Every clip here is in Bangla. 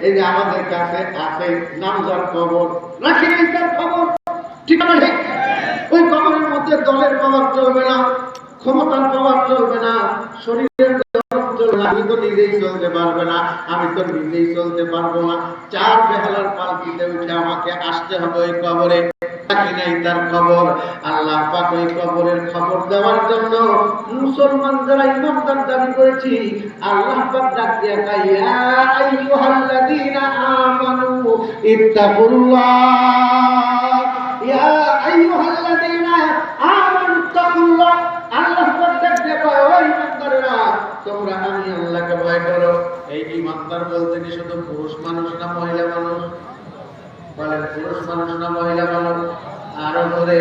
এই যে আমাদের কাছে আছে নামজার কবর, রাখি নাই তার খবর, ঠিক আছে? ওই কবরের মধ্যে দলের পাওয়ার চলবে না, ক্ষমতার পাওয়ার চলবে না, শরীরের চলবে না, আমি তো নিজেই চলতে পারবে না, আমি তো নিজেই চলতে পারবো না, চার বেহালার পালকিতে উঠে আমাকে আসতে হবে ওই কবরে, রাখি নাই তার খবর। আল্লাহ পাক ওই কবরের খবর দেওয়ার জন্য মুসলমান যারা ইমানদার দাবি করেছি, আল্লাহ পাক ডাক দিয়া কয়, ইয়া আইয়ুহাল্লাযীনা আমানু ইত্তাকুল্লাহ, ইয়া আইয়ুহাল্লাযীনা আমানু ইত্তাকুল্লাহ। আল্লাহ পাক ডাক দিয়া কয়, ও ইমানদারেরা, তোমরা আমি আল্লাহকে ভয় করো। এই ইমানদার বলতে কি শুধু পুরুষ মানুষ না মহিলা মানুষ? বলেন, পুরুষ মানুষ না মহিলা মানুষ? আরো ধরে,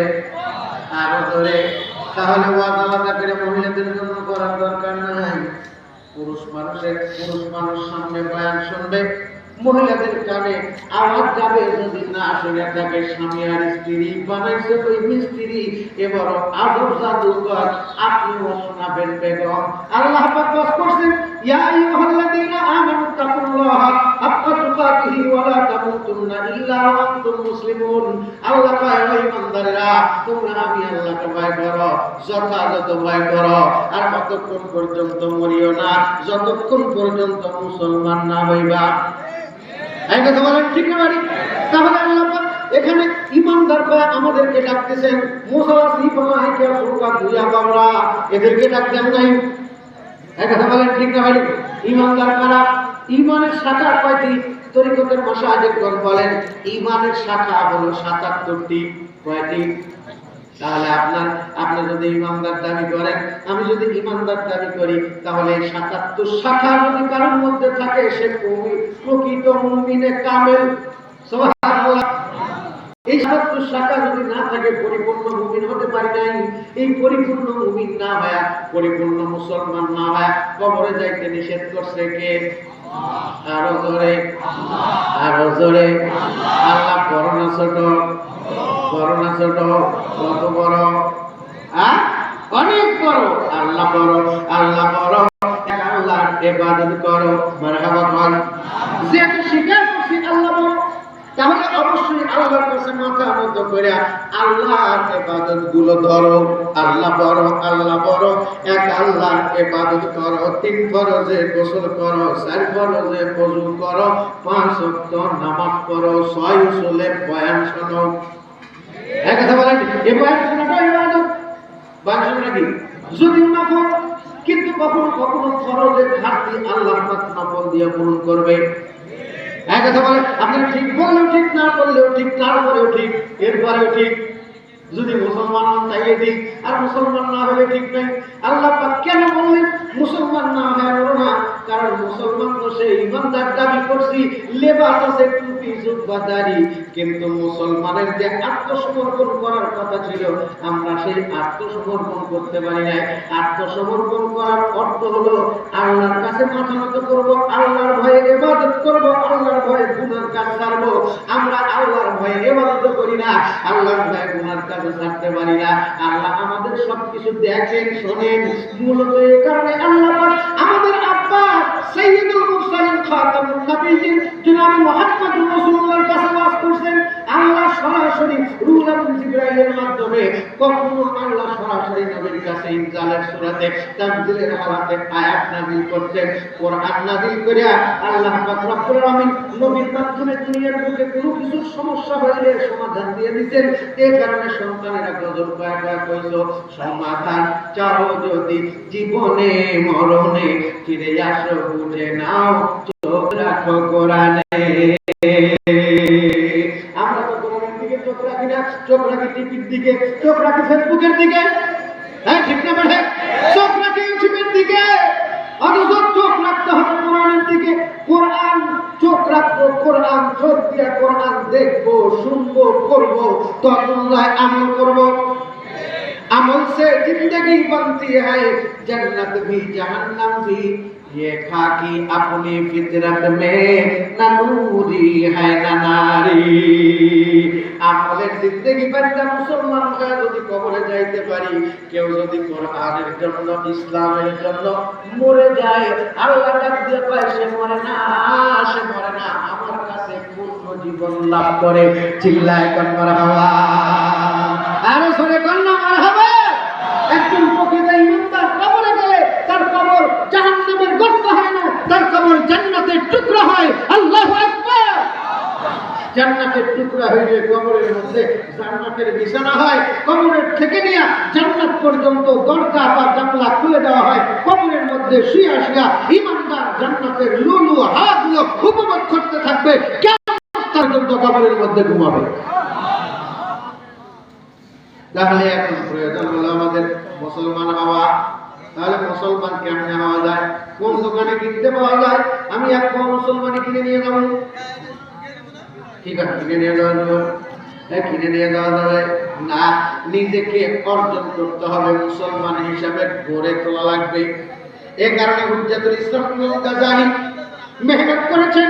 আরো ধরে। তাহলে ওয়াজ আলাদা করে মহিলাদের জন্য করার দরকার নাই। পুরুষ মানুষ সামনে বয়ান শুনবে, মহিলাদের কানে আওয়াজ যাবে, যদি না শুনে থাকে স্বামী আর স্ত্রী বানাইছে ওই মিস্ত্রি, এবার আদব জাদুকর, আপনিও শোনাবেন বেগম। আল্লাহ পাক ওয়াজ করছেন, ইয়া আইয়ুহাল্লাযীনা আমানু তাকুল্লাহা হাক্কা তুকাতিহি ওয়া লা তামুতুন্না ইল্লা ওয়া আনতুম মুসলিমুন। আল্লাহ কয়, ও ইমানদারেরা, তোমরা আমি আল্লাহকে ভয় করো, যথাযথ ভয় করো, আর কতক্ষণ পর্যন্ত মরিও না, যতক্ষণ পর্যন্ত মুসলমান না হইবা। এই কথা বলেন, ঠিক না বাড়ি? তাহলে আল্লাহ পাক এখানে ইমানদার কয় আমাদেরকে ডাকতেছেন, মুসাওয়াসি বানাইকে ফুরকা দুইয়া বাংলা, এদেরকে ডাকতেন নাই। এই কথা বলেন, ঠিক না বাড়ি? ইমানদার কারা? ইমানের শাখা কয়টি? তরিকতের মাশায়েখগণ বলেন ইমানের শাখা হলো ৭৭টি। কয়টি? তাহলে আপনি যদি ইমানদার দাবি করেন, আমি যদি ইমানদার দাবি করি, তাহলে ৭৭ শাখা যদি কারোর মধ্যে থাকে, সে প্রকৃত মুমিনে কামেল। সুবহানাল্লাহ। এই ৭৭ শাখা যদি না থাকে, পরিপূর্ণ মুমিন হতে পারি নাই। এই পরিপূর্ণ মুমিন না হয়, পরিপূর্ণ মুসলমান না হয়, কবরে যাইতে নিষেধ করছে কে? আরো জোরে, আরো জোরে। আল্লাহ বড় না ছোট? বড় না ছোট? কত বড়? অনেক বড়। আল্লাহ বড়, আল্লাহ বড়। আল্লাহর ইবাদত করো, মারহাবা বল। যেহেতু স্বীকার করছি আল্লাহ বড়, তাহলে অবশ্যই আল্লাহর কাছে মাথা নত করে আল্লাহর ইবাদত গুলো ধরো। আল্লাহ বড়, আল্লাহ বড়, এক আল্লাহর ইবাদত করো। 3 ফরজে গোসল করো, 4 ফরজে ওযু করো, 5 ওয়াক্ত নামাজ পড়ো, 6 উসুলে বয়ান শোনো। এক কথা বলেন, এই বয়ান শোনাটা ইবাদত। বয়ান শোনা কি? যদি না করো, কিন্তু কখনো কখনো ফরজের ঘাটতি আল্লাহ পাক নফল দিয়ে পূরণ করবে। এক কথা বলে, আপনি ঠিক বললেও ঠিক, না বললেও ঠিক, তারপরেও ঠিক, এরপরেও ঠিক। যদি মুসলমান হন তাইলে ঠিক, আর মুসলমান না হলে ঠিক নাই। আল্লাহ পাক কেন বললেন মুসলমান না হয় না? কারণ মুসলমান তো সে ইমানদার দাবি করছি, লেবাস আছে, টুপি জুব্বা দাড়ি, কিন্তু মুসলমানের যে আত্মসমর্পণ করার কথা ছিল, আমরা সেই আত্মসমর্পণ করতে পারি নাই। আত্মসমর্পণ করার অর্থ হলো আল্লাহর কাছে মাথা নত করব, আল্লাহর ভয়ে ইবাদত করব, আল্লাহর ভয়ে গুনার কাজ ছাড়ব। আমরা আল্লাহর ভয়ে ইবাদত করি না, আল্লাহর ভয়ে গুনার কাজ ছাড়তে পারি না। আল্লাহ আমাদের সবকিছু দেখেন, শোনেন। মূলত এই কারণে আল্লাহ পাক আমাদের আব্বা সাইয়্যিদুল মুরসালিন খাতামুন নবিয়্যিন জনাব মুহাম্মদুর রাসূলুল্লাহর কাছে ওয়াজ করছেন। আল্লাহ সরাসরি রূহ এবং জিবরাইলের মাধ্যমে, কখনো আল্লাহ সরাসরি নবীর কাছে ইনজালের সূরাতে তানজিলের হালাতে আয়াত নাযিল করতেন। কোরআন নাযিল করে আল্লাহ পাক রব্বুল আলামিন নবীর মাধ্যমে দুনিয়ার বুকে কোনো কিছু সমস্যা হইলে সমাধান দিয়ে দিতেন। এই কারণে সন্তানেরা গজল গায় গায় কইতো, সমাধান চাও যদি জীবনে মরণে, ফিরে আসো বুঝে নাও, চোখ রাখো কোরআনে। আমরা তো কোরআনের দিকে চোখ রাখি না, চোখ রাখি টিভির দিকে, চোখ রাখি ফেসবুকের দিকে। হ্যাঁ, ঠিক না বলে? চোখ রাখি ইউটিউবের দিকে, অথচ চোখ রাখতে হবে কোরআনের দিকে। কোরআন চোখ রাখবো, কোরআন চোখ দিয়ে কোরআন দেখবো, শুনবো, করবো, ততক্ষণ আমল করবো। अमल से जिंदगी बनती है, जन्नत भी जहन्नम भी, ये खाकी अपनी फितरत में न नूरी है न नारी। আমলের জিন্দেগি বান্দা মুসলমান হয়ে যদি কবরে যাইতে পারি, কেউ যদি কোরআনের জন্য, ইসলামের জন্য মরে যায়, আল্লাহ ডাক দিয়ে পায়, সে মরে না, সে মরে না। জীবন লাভ করে। চিল্লায় কোন মারহাবা, আরো জোরে কোন মারহাবা। একজন প্রকৃত ইমানদার কবরে গেলে তার কবর জাহান্নামের গর্ত হয় না, তার কবর জান্নাতের টুকরা হয়। আল্লাহু আকবার। জান্নাতের টুকরা হইলে কবরের মধ্যে জান্নাতের বিছানা হয়। কবরের থেকে নিয়ে জান্নাত পর্যন্ত দরজা বা জানলা খুলে দেওয়া হয়। কবরের মধ্যে শুয়া শুয়া ইমানদার জান্নাতের লুলু হাতগুলো উপভোগ করতে থাকবে, কেমন পর্যন্ত কবরের মধ্যে ঘুমাবে। তাহলে এখন প্রয়োজন হলো আমাদের মুসলমান হওয়া। তাহলে মুসলমান কেমনে হওয়া যায়? কোন দোকানে কিনতে পাওয়া যায়? আমি এক মুসলমানই কিনে নিয়ে যাবো, ঠিক আছে, কিনে নিয়ে যাওয়া যাবে? কিনে নিয়ে যাওয়া যাবে না, নিজেকে অর্জন করতে হবে, মুসলমান হিসাবে গড়ে তোলা লাগবে। এ কারণে হুজ্জাতুল ইসলাম গাজালি মেহনত করেছেন।